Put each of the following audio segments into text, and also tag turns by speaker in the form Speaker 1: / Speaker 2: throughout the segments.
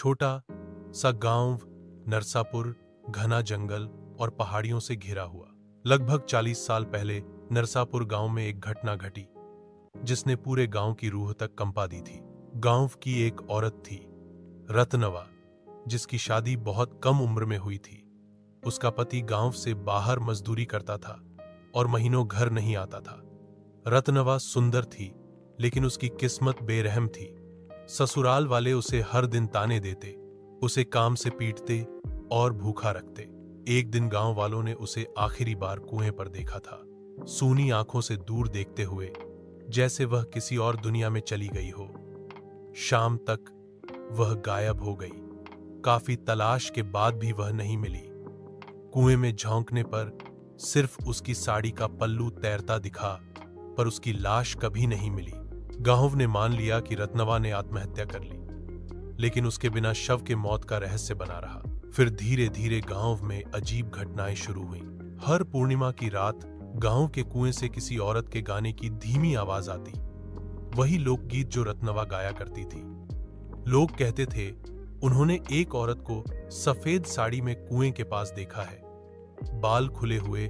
Speaker 1: छोटा सा गांव नरसापुर घना जंगल और पहाड़ियों से घिरा हुआ। लगभग 40 साल पहले नरसापुर गांव में एक घटना घटी जिसने पूरे गांव की रूह तक कंपा दी थी। गांव की एक औरत थी, रत्नवा, जिसकी शादी बहुत कम उम्र में हुई थी। उसका पति गांव से बाहर मजदूरी करता था और महीनों घर नहीं आता था। रत्नवा सुंदर थी, लेकिन उसकी किस्मत बेरहम थी। ससुराल वाले उसे हर दिन ताने देते, उसे काम से पीटते और भूखा रखते। एक दिन गांव वालों ने उसे आखिरी बार कुएं पर देखा था, सूनी आंखों से दूर देखते हुए, जैसे वह किसी और दुनिया में चली गई हो। शाम तक वह गायब हो गई। काफी तलाश के बाद भी वह नहीं मिली। कुएं में झांकने पर सिर्फ उसकी साड़ी का पल्लू तैरता दिखा, पर उसकी लाश कभी नहीं मिली। गांव ने मान लिया कि रत्नवा ने आत्महत्या कर ली, लेकिन उसके बिना शव के मौत का रहस्य बना रहा। फिर धीरे धीरे गांव में अजीब घटनाएं शुरू हुईं। हर पूर्णिमा की रात गांव के कुएं से किसी औरत के गाने की धीमी आवाज आती, वही लोकगीत जो रत्नवा गाया करती थी। लोग कहते थे उन्होंने एक औरत को सफेद साड़ी में कुएं के पास देखा है, बाल खुले हुए,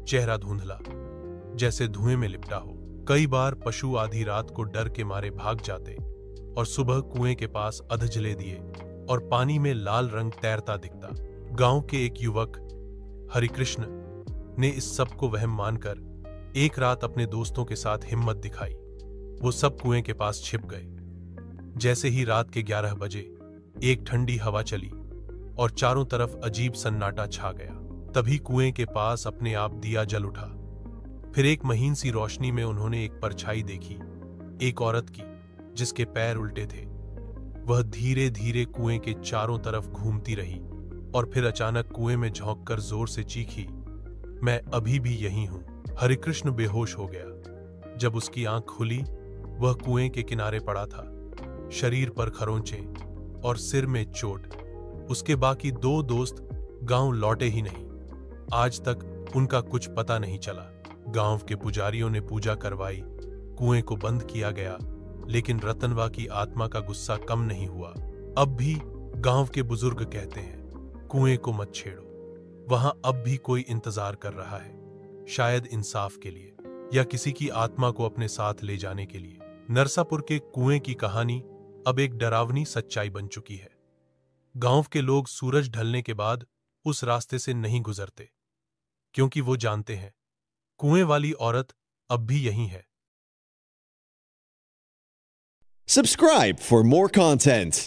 Speaker 1: चेहरा धुंधला, जैसे धुएं में लिपटा हो। कई बार पशु आधी रात को डर के मारे भाग जाते और सुबह कुएं के पास अधजले दिए और पानी में लाल रंग तैरता दिखता। गांव के एक युवक हरिकृष्ण ने इस सब को वहम मानकर एक रात अपने दोस्तों के साथ हिम्मत दिखाई। वो सब कुएं के पास छिप गए। जैसे ही रात के 11 बजे एक ठंडी हवा चली और चारों तरफ अजीब सन्नाटा छा गया। तभी कुएं के पास अपने आप दिया जल उठा। फिर एक महीन सी रोशनी में उन्होंने एक परछाई देखी, एक औरत की, जिसके पैर उल्टे थे। वह धीरे धीरे कुएं के चारों तरफ घूमती रही और फिर अचानक कुएं में झोंककर जोर से चीखी, मैं अभी भी यही हूं। हरिकृष्ण बेहोश हो गया। जब उसकी आंख खुली, वह कुएं के किनारे पड़ा था, शरीर पर खरोंचें और सिर में चोट। उसके बाकी 2 दोस्त गांव लौटे ही नहीं। आज तक उनका कुछ पता नहीं चला। गांव के पुजारियों ने पूजा करवाई, कुएं को बंद किया गया, लेकिन रतनवा की आत्मा का गुस्सा कम नहीं हुआ। अब भी गांव के बुजुर्ग कहते हैं, कुएं को मत छेड़ो, वहां अब भी कोई इंतजार कर रहा है, शायद इंसाफ के लिए या किसी की आत्मा को अपने साथ ले जाने के लिए। नरसापुर के कुएं की कहानी अब एक डरावनी सच्चाई बन चुकी है। गांव के लोग सूरज ढलने के बाद उस रास्ते से नहीं गुजरते, क्योंकि वो जानते हैं कुएं वाली औरत अब भी यहीं है।
Speaker 2: Subscribe for more content.